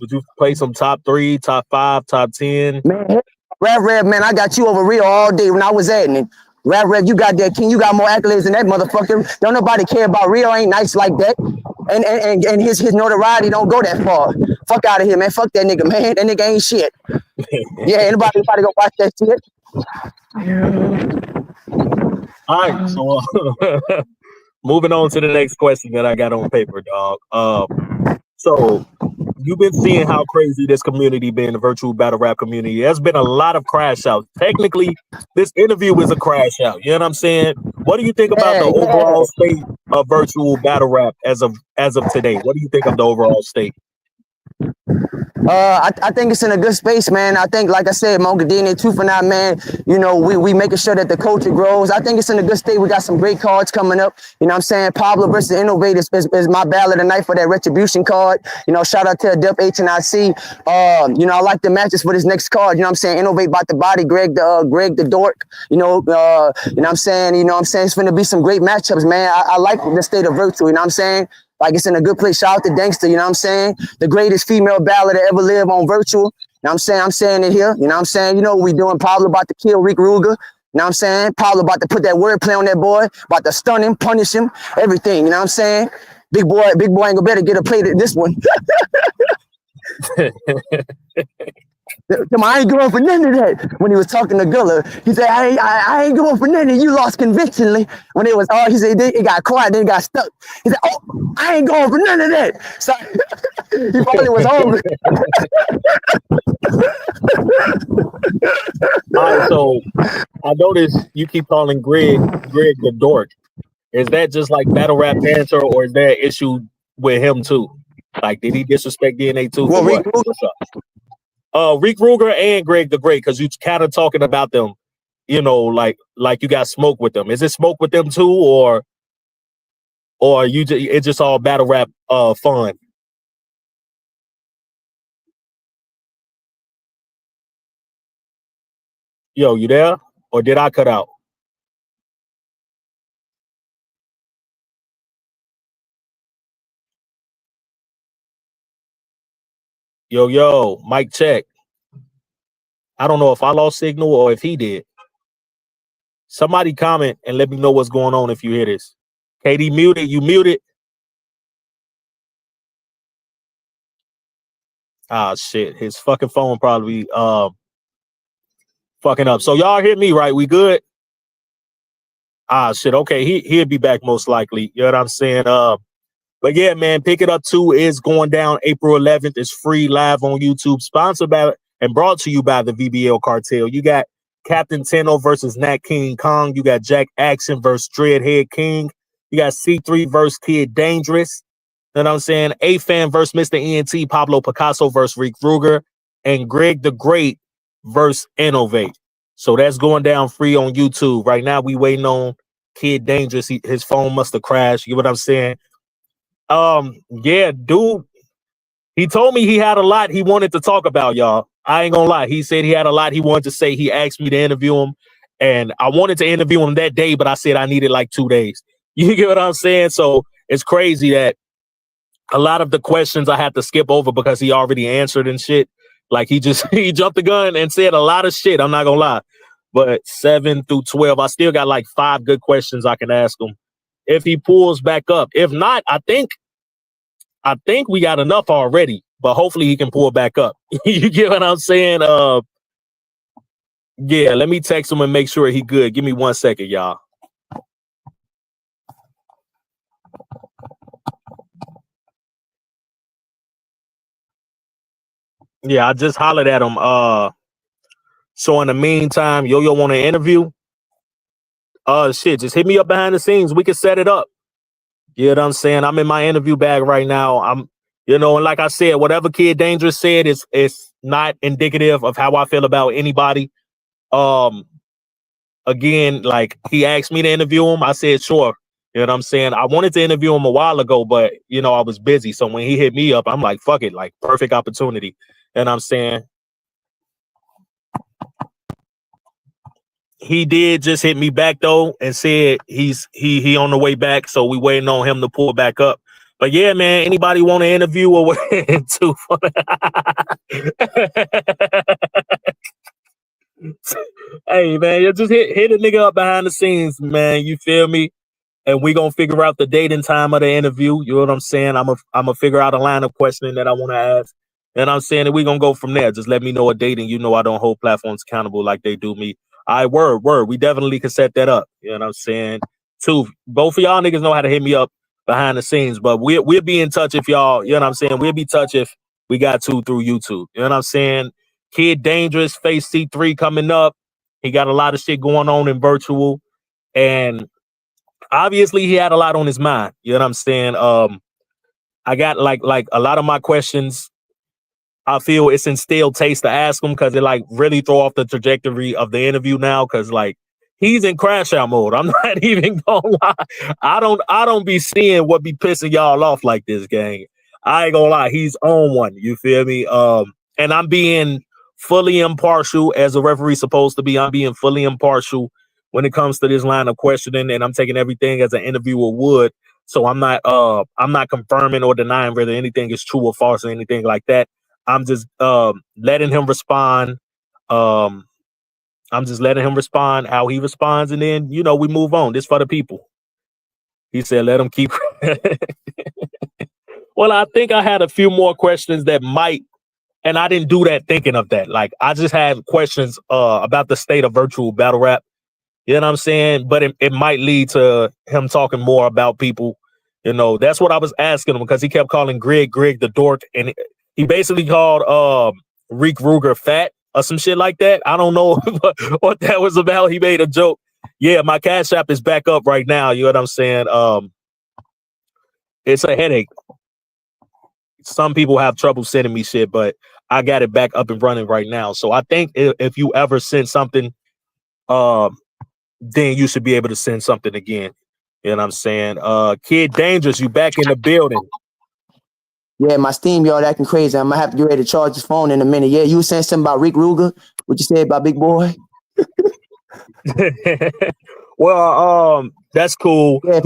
Speaker 3: Would you place him top 3, top 5, top 10?
Speaker 2: Man, Rev, man, I got you over Rio all day when I was at it. Rev, you got that king. You got more accolades than that motherfucker. Don't nobody care about Rio. Ain't nice like that. And his notoriety don't go that far. Fuck out of here, man. Fuck that nigga, man. That nigga ain't shit. Yeah, anybody go watch that shit?
Speaker 3: All right, so moving on to the next question that I got on paper, dog. So you've been seeing how crazy this community been, the virtual battle rap community. There's been a lot of crash outs. Technically, this interview is a crash out. You know what I'm saying? What do you think about the overall state of virtual battle rap as of today? What do you think of the overall state?
Speaker 2: I think it's in a good space, man. I think, like I said, Monkey Danny too for now, man. You know, we making sure that the culture grows. I think it's in a good state. We got some great cards coming up. You know what I'm saying? Pablo versus Innovate is my battle tonight for that retribution card. You know, shout out to Dep H and IC. You know, I like the matches for this next card. You know what I'm saying? Innovate about the body, Greg the dork. You know what I'm saying? It's gonna be some great matchups, man. I like the state of virtual, you know what I'm saying? Like, it's in a good place. Shout out to Dankster, you know what I'm saying? The greatest female ballad to ever live on virtual. You know what I'm saying? I'm saying it here. You know what I'm saying? You know what we doing. Pablo about to kill Rick Ruger. You know what I'm saying? Pablo about to put that wordplay on that boy. About to stun him, punish him, everything. You know what I'm saying? Big boy ain't gonna better get a play to this one. I ain't going for none of that. When he was talking to Gulla, he said, I ain't going for none of you lost convincingly. When it was, he said, it got quiet, then it got stuck. He said, I ain't going for none of that. So he probably was hungry.
Speaker 3: All right, so I noticed you keep calling Greg the dork. Is that just like battle rap banter, or is there an issue with him too? Like, did he disrespect DNA too?
Speaker 2: Well, Rick
Speaker 3: Rick Ruger and Greg the Great, because you kind of talking about them, you know, like you got smoke with them. Is it smoke with them too, or it's just all battle rap fun? Yo, you there? Or did I cut out? Yo, mic check. I don't know if I lost signal or if he did. Somebody comment and let me know what's going on if you hear this. KD muted. You muted. Ah, shit. His fucking phone probably fucking up. So y'all hear me, right? We good? Ah, shit. Okay, he'll be back most likely. You know what I'm saying? But yeah, man, Pick It Up 2 is going down April 11th. It's free live on YouTube, sponsored by and brought to you by the VBL Cartel. You got Captain Tenno versus Nat King Kong. You got Jack Action versus Dreadhead King. You got C3 versus Kid Dangerous. You know what I'm saying? A-Fan versus Mr. ENT. Pablo Picasso versus Rick Ruger. And Greg the Great versus Innovate. So that's going down free on YouTube. Right now, we waiting on Kid Dangerous. His phone must have crashed. You know what I'm saying? Yeah, dude. He told me he had a lot he wanted to talk about, y'all. I ain't gonna lie. He said he had a lot he wanted to say. He asked me to interview him, and I wanted to interview him that day, but I said I needed like 2 days. You get what I'm saying? So it's crazy that a lot of the questions I had to skip over because he already answered and shit. Like he jumped the gun and said a lot of shit. I'm not gonna lie. But 7 through 12, I still got like 5 good questions I can ask him if he pulls back up. If not, I think we got enough already, but hopefully he can pull back up. You get what I'm saying? Yeah, let me text him and make sure he good. Give me 1 second, y'all. Yeah, I just hollered at him. So in the meantime, Yoyo want to interview? Shit, just hit me up behind the scenes. We can set it up. You know what I'm saying? I'm in my interview bag right now. And like I said, whatever Kid Dangerous said is not indicative of how I feel about anybody. Again, like he asked me to interview him. I said, sure. You know what I'm saying? I wanted to interview him a while ago, but I was busy. So when he hit me up, I'm like, fuck it, like perfect opportunity. And I'm saying he did just hit me back though and said he on the way back. So we waiting on him to pull back up. But yeah, man, anybody want to interview or what? Hey, man, you just hit a nigga up behind the scenes, man. You feel me? And we gonna figure out the date and time of the interview. You know what I'm saying? I'm gonna figure out a line of questioning that I want to ask. And I'm saying that we gonna go from there. Just let me know a date, and I don't hold platforms accountable like they do me. Word. We definitely can set that up. You know what I'm saying? Both of y'all niggas know how to hit me up behind the scenes, but we'll be in touch if y'all, you know what I'm saying? We'll be in touch if we got to through YouTube. You know what I'm saying? Kid Dangerous, Face C3 coming up. He got a lot of shit going on in virtual. And obviously he had a lot on his mind. You know what I'm saying? I got like a lot of my questions. I feel it's instilled taste to ask him because it like really throw off the trajectory of the interview now. Cause like he's in crash out mode. I'm not even gonna lie. I don't be seeing what be pissing y'all off like this, gang. I ain't gonna lie. He's on one. You feel me? And I'm being fully impartial as a referee supposed to be. I'm being fully impartial when it comes to this line of questioning, and I'm taking everything as an interviewer would. So I'm not confirming or denying whether anything is true or false or anything like that. I'm just letting him respond. I'm just letting him respond how he responds, and then we move on. This for the people. He said, "Let him keep." Well, I think I had a few more questions that might, and I didn't do that thinking of that. Like I just had questions about the state of virtual battle rap. You know what I'm saying? But it might lead to him talking more about people. That's what I was asking him because he kept calling Greg the dork, and he basically called Rick Ruger fat or some shit like that. I don't know what that was about. He made a joke. Yeah, my Cash App is back up right now. You know what I'm saying? It's a headache. Some people have trouble sending me shit, but I got it back up and running right now. So I think if you ever send something, then you should be able to send something again. You know what I'm saying? Kid Dangerous, you back in the building.
Speaker 2: Yeah, my Steam yard acting crazy. I'm gonna have to get ready to charge his phone in a minute. Yeah, you were saying something about Rick Ruger. What you said about Big Boy?
Speaker 3: Well, that's cool.
Speaker 2: Yeah,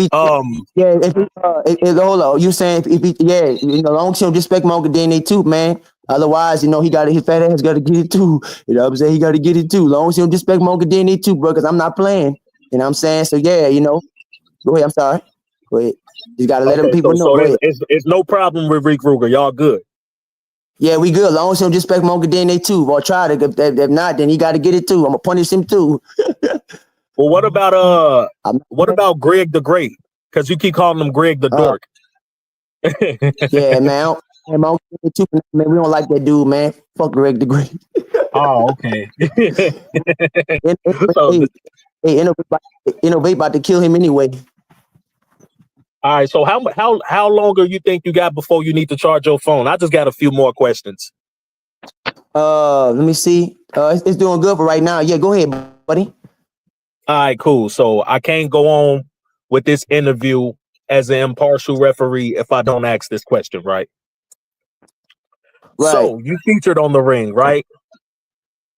Speaker 2: hold on. You saying if he, long as you don't disrespect my Uncle DNA too, man. Otherwise, he got his fat ass got to get it too. You know what I'm saying? He got to get it too. As long as you don't disrespect Monkey DNA too, bro, because I'm not playing. You know what I'm saying? So yeah, go ahead. I'm sorry. Go ahead. You got to let them
Speaker 3: Okay,
Speaker 2: people know.
Speaker 3: so
Speaker 2: Go ahead.
Speaker 3: it's no problem with Rick Ruger. Y'all good.
Speaker 2: Yeah, we good. As long as you don't disrespect Monkey DNA too, or try to. If not, then he got to get it too. I'm gonna punish him too.
Speaker 3: Well, what
Speaker 2: I'm
Speaker 3: about Greg the Great? Because you keep calling him Greg the Dork.
Speaker 2: Yeah, man. Monkey DNA too, man. We don't like that dude, man. Fuck Greg the Great.
Speaker 3: Oh, okay.
Speaker 2: Hey, innovate about to kill him anyway.
Speaker 3: All right. So how longer you think you got before you need to charge your phone? I just got a few more questions.
Speaker 2: Let me see. It's doing good for right now. Yeah, go ahead, buddy.
Speaker 3: All right, cool. So I can't go on with this interview as an impartial referee if I don't ask this question, right?
Speaker 2: Right.
Speaker 3: So you featured on the ring, right?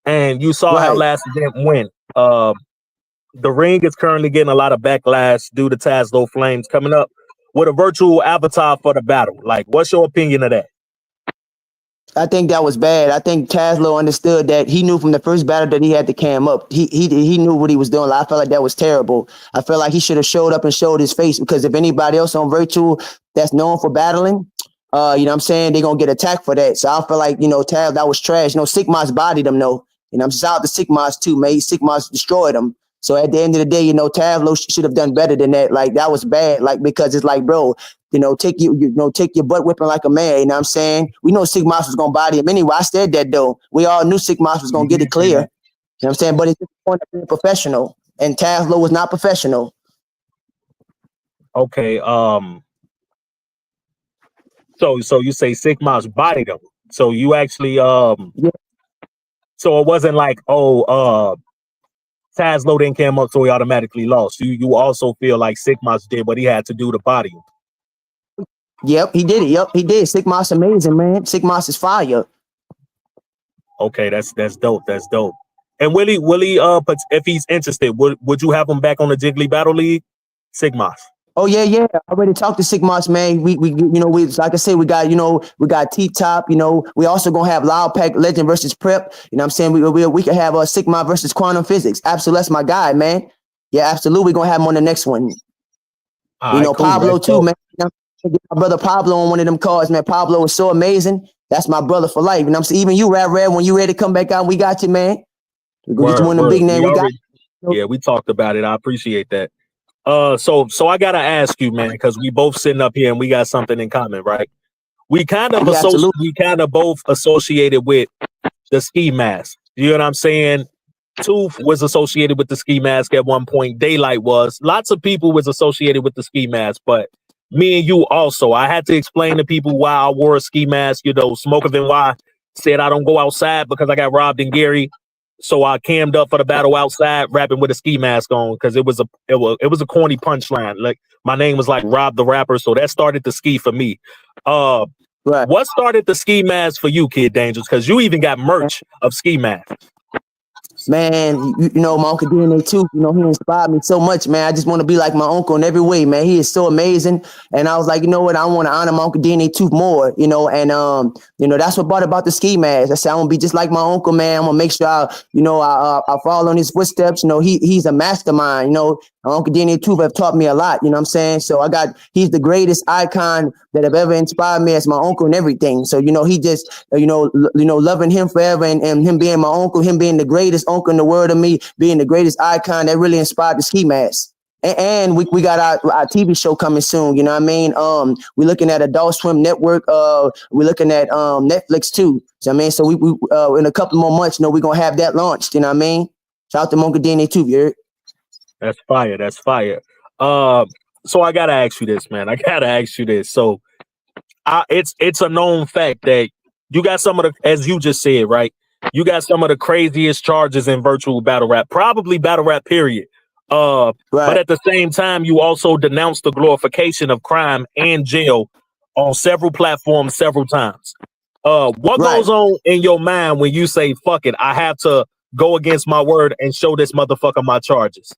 Speaker 3: And you saw how last event went. The ring is currently getting a lot of backlash due to Tazlo Flames coming up with a virtual avatar for the battle. Like, what's your opinion of that?
Speaker 2: I think that was bad. I think Tazlo understood that. He knew from the first battle that he had to cam up. He knew what he was doing. I felt like that was terrible. I felt like he should have showed up and showed his face, because if anybody else on virtual that's known for battling, you know what I'm saying, they're gonna get attacked for that. So I feel like, Taz, that was trash. Sigmas bodied him though. I'm shout out to Sigmas too, man. Sigmas destroyed him. So at the end of the day, Tavlo should have done better than that. Like, that was bad. Like, because it's like, bro, take your butt whipping like a man. You know what I'm saying? We know Sigmas was gonna body him anyway. I said that though. We all knew Sigmas was gonna get it clear. You know what I'm saying? But it's just the point of being professional. And Tazlo was not professional.
Speaker 3: Okay. So you say Sigmas bodied him. So you actually
Speaker 2: Yeah.
Speaker 3: So it wasn't like, Tazlo didn't come up, so he automatically lost. You also feel like Sigmas did what he had to do to body him.
Speaker 2: Yep, he did it. Yep, he did. Sigmas amazing, man. Sigmas is fire.
Speaker 3: Okay, that's dope. That's dope. And will he if he's interested, would you have him back on the Jiggly Battle League? Sigmas.
Speaker 2: Oh yeah. I already talked to Sigmas, man. We like I said, we got T Top. We also gonna have Loud Pack Legend versus Prep. You know what I'm saying? We could have Sigma versus Quantum Physics. Absolutely, that's my guy, man. Yeah, absolutely. We're gonna have him on the next one. Cool, Pablo too, dope. Man. My brother Pablo on one of them cards, man. Pablo is so amazing. That's my brother for life. And I'm saying, even you, Rad Red, when you ready to come back out, we got you, man. We're gonna get you one of the big names.
Speaker 3: Yeah, we talked about it. I appreciate that. So I gotta ask you, man, because we both sitting up here and we got something in common, right? We kind of both associated with the ski mask. You know what I'm saying? Tooth was associated with the ski mask at one point. Daylight was. Lots of people was associated with the ski mask, but me and you also. I had to explain to people why I wore a ski mask. Smoker Than Why said I don't go outside because I got robbed in Gary. So I cammed up for the battle outside, rapping with a ski mask on, because it was a corny punchline. Like, my name was like Rob the Rapper, so that started the ski for me. What started the ski mask for you, Kid Dangerous? Because you even got merch of ski masks.
Speaker 2: Man, my Uncle DNA too. He inspired me so much, man. I just want to be like my uncle in every way, man. He is so amazing. And I was like, you know what? I want to honor my Uncle DNA too more, and that's what brought about the ski mask. I said, I want to be just like my uncle, man. I'm gonna make sure I follow in his footsteps. He's a mastermind. My Uncle DNA too have taught me a lot. You know what I'm saying? So he's the greatest icon that have ever inspired me as my uncle and everything. So he just loving him forever, and him being my uncle, him being the greatest uncle in the world, of me being the greatest icon, that really inspired the ski mask. And we got our TV show coming soon. You know what I mean? We're looking at Adult Swim Network. We're looking at Netflix too. So we in a couple more months, we're gonna have that launched. You know what I mean? Shout out to Monkey DNA too, you heard? That's fire.
Speaker 3: That's fire. So I gotta ask you this, man. So it's a known fact that you got some of the, as you just said, right? You got some of the craziest charges in virtual battle rap, probably battle rap, period. But at the same time, you also denounced the glorification of crime and jail on several platforms several times. What goes on in your mind when you say, fuck it, I have to go against my word and show this motherfucker my charges?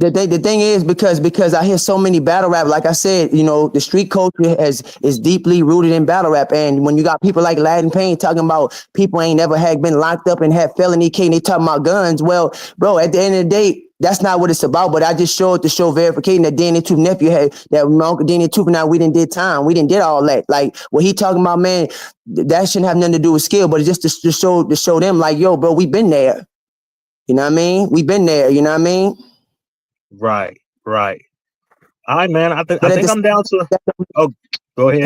Speaker 2: The thing is because I hear so many battle rap, like I said, you know, the street culture is deeply rooted in battle rap. And when you got people like Latin Payne talking about people ain't never had been locked up and had felony case, and they talking about guns. Well, bro, at the end of the day, that's not what it's about. But I just showed to show verification that Danny Tooth nephew had, that my uncle Danny Tooth and I, we didn't did time. We didn't did all that. Like what he talking about, man, that shouldn't have nothing to do with skill, but it's just to show them like, yo, bro, we been there. You know what I mean? We been there. You know what I mean?
Speaker 3: Right. All right, man. I think
Speaker 2: But
Speaker 3: I'm down to. Oh, go ahead.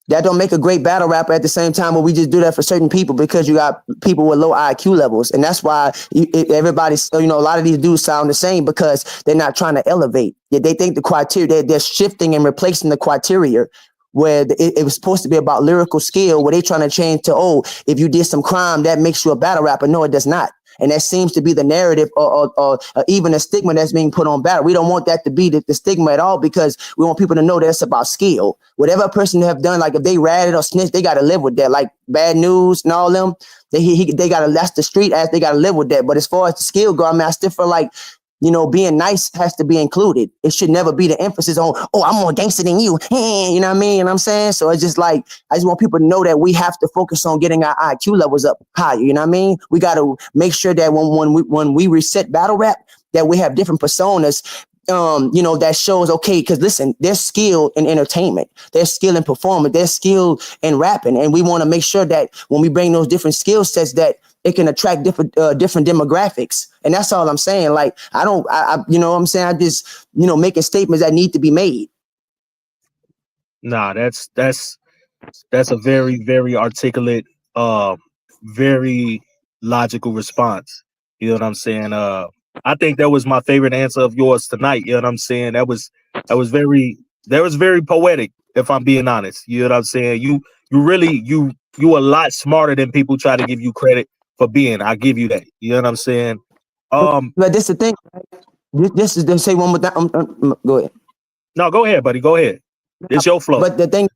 Speaker 2: That don't make a great battle rapper at the same time, but we just do that for certain people because you got people with low IQ levels. And that's why everybody's, you know, a lot of these dudes sound the same because they're not trying to elevate. They think the criteria, they're shifting and replacing the criteria where it was supposed to be about lyrical skill, where they trying to change to, oh, if you did some crime, that makes you a battle rapper. No, it does not. And that seems to be the narrative or even a stigma that's being put on battle. We don't want that to be the stigma at all because we want people to know that it's about skill. Whatever a person have done, like if they ratted or snitched, they got to live with that. Like Bad News and all them, they got to, that's the street ass, they got to live with that. But as far as the skill go, I mean, I still feel like, you know, being nice has to be included. It should never be the emphasis on, oh, I'm more gangster than you. You know what I mean? You know what I'm saying? So it's just like, I just want people to know that we have to focus on getting our IQ levels up higher. You know what I mean? We got to make sure that when we reset battle rap, that we have different personas, you know, that shows, okay, because listen, there's skill in entertainment, there's skill in performance, there's skill in rapping. And we want to make sure that when we bring those different skill sets, that it can attract different demographics. And that's all I'm saying. Like, I you know what I'm saying? I just, you know, making statements that need to be made.
Speaker 3: Nah, that's a very, very articulate, very logical response. You know what I'm saying? I think that was my favorite answer of yours tonight. You know what I'm saying? That was very poetic, if I'm being honest. You know what I'm saying? You really you a lot smarter than people try to give you credit for being. I give you that. You know what I'm saying?
Speaker 2: But this is the thing. This is to say one more time. Go ahead.
Speaker 3: No, go ahead, buddy. Go ahead. It's your flow.
Speaker 2: But the thing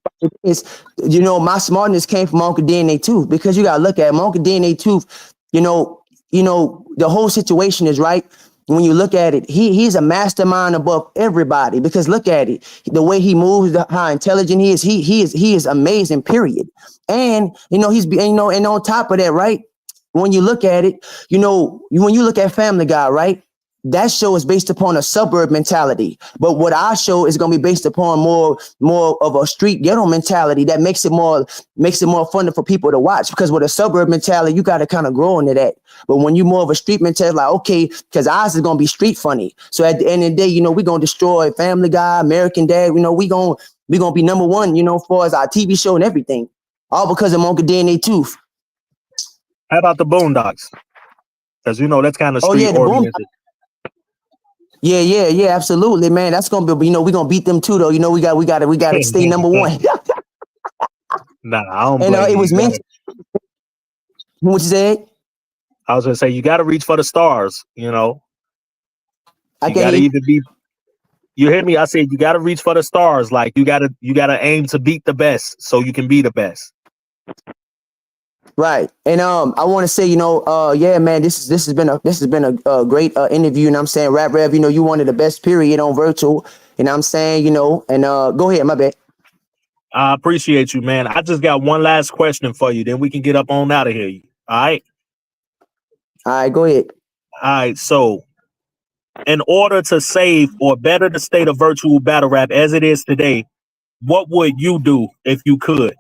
Speaker 2: is, you know, my smartness came from Uncle DNA Tooth, because you gotta look at my Uncle DNA Tooth. You know, the whole situation is right. When you look at it, he's a mastermind above everybody, because look at it, the way he moves, how intelligent he is. He is amazing. Period. And you know, and on top of that, right? When you look at it, you know, when you look at Family Guy, right? That show is based upon a suburb mentality, but what our show is going to be based upon more of a street ghetto mentality that makes it more fun for people to watch. Because with a suburb mentality, you got to kind of grow into that. But when you more of a street mentality, like, okay, because ours is going to be street funny. So at the end of the day, you know, we're going to destroy Family Guy, American Dad. You know, we're going to be number one, you know, as far as our TV show and everything, all because of Monkey DNA Tooth.
Speaker 3: How about the Boondocks? Because, you know, that's kind of street oriented.
Speaker 2: Yeah, absolutely, man. That's gonna be, you know, we're gonna beat them too, though. You know, we got to stay number one.
Speaker 3: Nah, I don't.
Speaker 2: And it was meant. What you said?
Speaker 3: I was gonna say you got to reach for the stars. You know,
Speaker 2: you got to either
Speaker 3: be. You hear me? I said you got to reach for the stars. Like you got to aim to beat the best, so you can be the best.
Speaker 2: Right. And I want to say, you know, yeah, man, this has been a great interview. And I'm saying, Rap Rev, you know, you one of the best period on virtual. And I'm saying, you know, and go ahead, my bad.
Speaker 3: I appreciate you, man. I just got one last question for you. Then we can get up on out of here. All right.
Speaker 2: All right, go ahead.
Speaker 3: All right. So in order to save or better the state of virtual battle rap as it is today, what would you do if you could?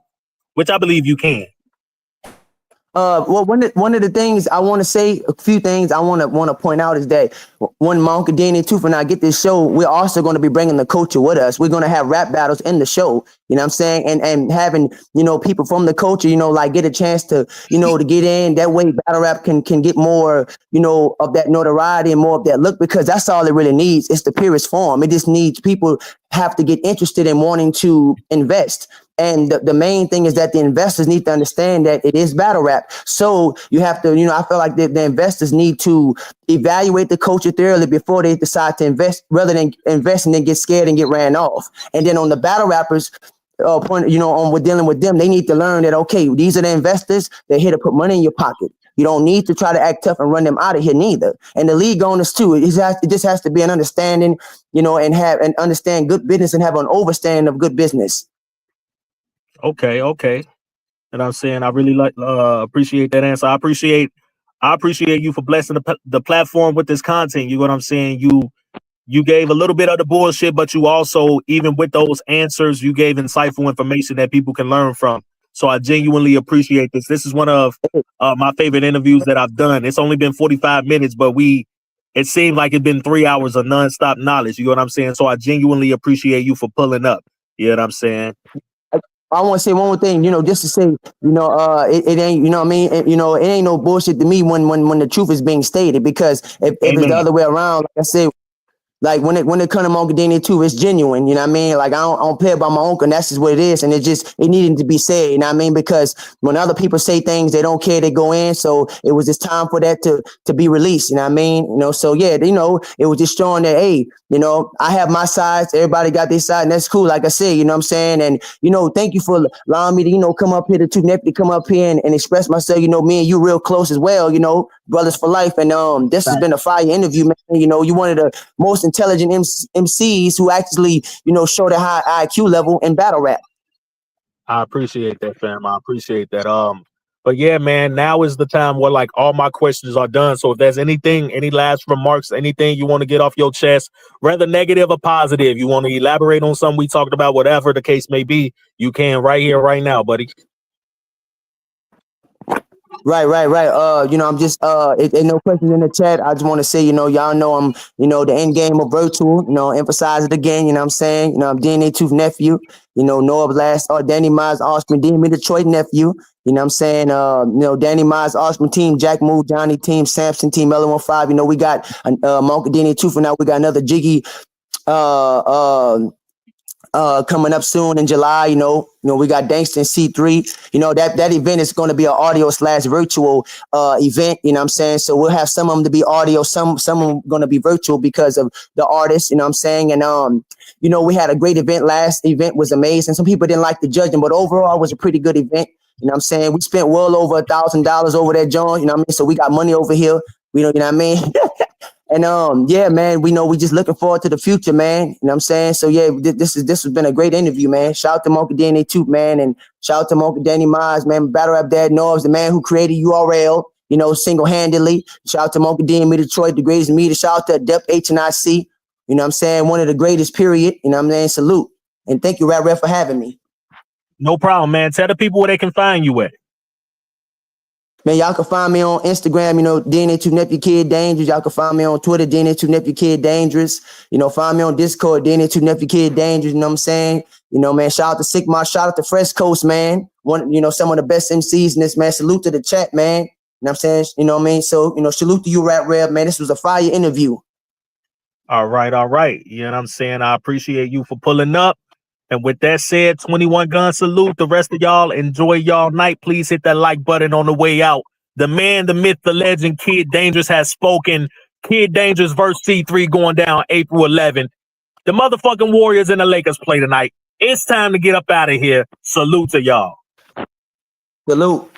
Speaker 3: Which I believe you can.
Speaker 2: Well, one of the things I want to say, a few things I want to point out is that when my Uncle Danny Tooth and I get this show, we're also going to be bringing the culture with us. We're going to have rap battles in the show, you know what I'm saying? And having, you know, people from the culture, you know, like get a chance to, you know, to get in. That way battle rap can get more, you know, of that notoriety and more of that look, because that's all it really needs. It's the purest form. It just needs people have to get interested in wanting to invest. And the main thing is that the investors need to understand that it is battle rap. So you have to, you know, I feel like the investors need to evaluate the culture thoroughly before they decide to invest, rather than invest and then get scared and get ran off. And then on the battle rappers, point, you know, on we're dealing with them, they need to learn that, okay, these are the investors. They're here to put money in your pocket. You don't need to try to act tough and run them out of here neither. And the league owners too. It just has to be an understanding, and understand good business and have an overstanding of good business.
Speaker 3: Okay. And I'm saying I really appreciate that answer. I appreciate you for blessing the platform with this content. You know what I'm saying? You gave a little bit of the bullshit, but you also, even with those answers, you gave insightful information that people can learn from. So I genuinely appreciate this. This is one of my favorite interviews that I've done. It's only been 45 minutes, but it seemed like it's been 3 hours of nonstop knowledge. You know what I'm saying? So I genuinely appreciate you for pulling up. You know what I'm saying?
Speaker 2: I want to say one more thing, just to say, it ain't, you know what I mean? It ain't no bullshit to me when the truth is being stated, because if it's the other way around, like I said, like when it comes to Monkadini too, it's genuine, you know what I mean? Like I don't play about my uncle, and that's just what it is. And it needed to be said, you know what I mean? Because when other people say things, they don't care, they go in. So it was just time for that to be released, you know what I mean? So yeah, it was just showing that, hey, I have my sides, everybody got their side, and that's cool. Like I said, you know what I'm saying? And, thank you for allowing me to, come up here, the two nephew to come up here and express myself. Me and you real close as well, brothers for life. And this has been a fire interview, man. You one of the most intelligent MCs who actually, show the high IQ level in battle rap.
Speaker 3: I appreciate that, fam. I appreciate that. But yeah, man, now is the time where like all my questions are done. So if there's any last remarks, anything you want to get off your chest, whether negative or positive, you want to elaborate on something we talked about, whatever the case may be, you can right here, right now, buddy.
Speaker 2: Right. I'm just no questions in the chat. I just want to say, y'all know I'm, the end game of virtual, emphasize it again, you know what I'm saying? I'm DNA Tooth nephew, Noah Blast, Danny Mize, Osman, DME Detroit nephew, you know what I'm saying? Danny Mize, Osman team, Jack Move, Johnny team, Samson team, L15, we got Monkadini Tooth, and now we got another Jiggy coming up soon in July. We got Dangston C3. That event is going to be an audio / virtual event. You know what I'm saying? So we'll have some of them to be audio, some of them going to be virtual because of the artists. You know what I'm saying? And we had a great event. Last event was amazing. Some people didn't like the judging, but overall it was a pretty good event. You know what I'm saying? We spent well over $1,000 over that joint. You know what I mean? So we got money over here. You know what I mean? And yeah, man, we just looking forward to the future, man. You know what I'm saying? So yeah, this has been a great interview, man. Shout out to Monkey DNA too, man, and shout out to Monkey Danny Mize, man. Battle Rap Dad Norbs, the man who created URL, single-handedly. Shout out to Monkey DNA Detroit, the greatest media. Shout out to Adept HNIC. You know what I'm saying? One of the greatest, period. You know what I'm saying? Salute. And thank you, Rap Rap, for having me.
Speaker 3: No problem, man. Tell the people where they can find you at.
Speaker 2: Man, y'all can find me on Instagram, DNA2 Nephew Kid Dangerous. Y'all can find me on Twitter, DNA2 Nephew Kid Dangerous. Find me on Discord, DNA2 Nephew Kid Dangerous. You know what I'm saying? Man, shout out to Sigma, shout out to Fresh Coast, man. Some of the best MCs in this, man. Salute to the chat, man. You know what I'm saying? You know what I mean? So, salute to you, Rap Rev, man. This was a fire interview.
Speaker 3: All right. You know what I'm saying? I appreciate you for pulling up. And with that said, 21 gun salute. The rest of y'all, enjoy y'all night. Please hit that like button on the way out. The man, the myth, the legend, Kid Dangerous has spoken. Kid Dangerous versus C3 going down April 11th. The motherfucking Warriors and the Lakers play tonight. It's time to get up out of here. Salute to y'all.
Speaker 2: Salute.